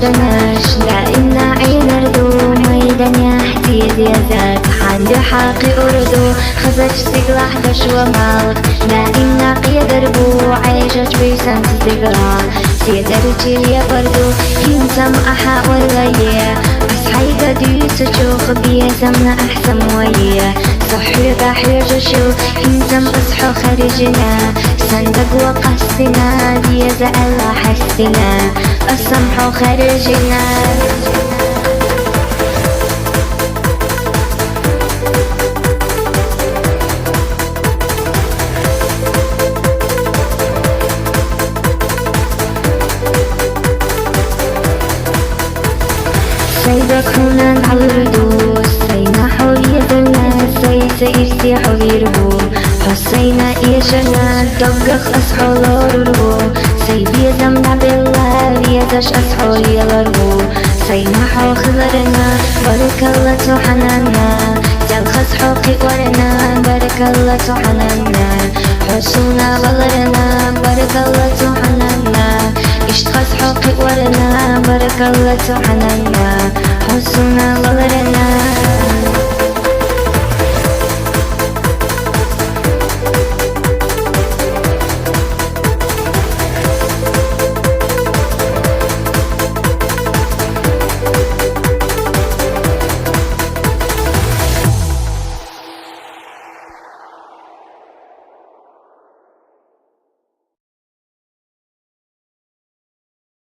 دناش لا إنا عين أردو ميدان يحديد يزاك حد حاقي أردو خزج سيقلح دش ومالك لا إنا قيد أربو عيشت بيسان تزيقرا سيدرجي يا بردو كنتم أحاول ليه أصحي قدي سجوخ بيه زمنا أحسن ويه صحي بحير جشو كنتم أصحو خارجنا صندق وقصنا ديزا الله حسنا السمح خارجنا سيدك هنا نعرضو سينا حوية الناس سيرسي حويربو حسينا إيشنا دقخ أصحو لوربو سيدي زمنا بالله يدش أصحو يلربو سينا حو خضرنا بارك الله سبحاننا تلخص حوقي ورنا بارك الله سبحاننا حسونا بلرنا بارك الله سبحاننا اشتخص حوقي ورنا بارك الله سبحاننا حسونا بلرنا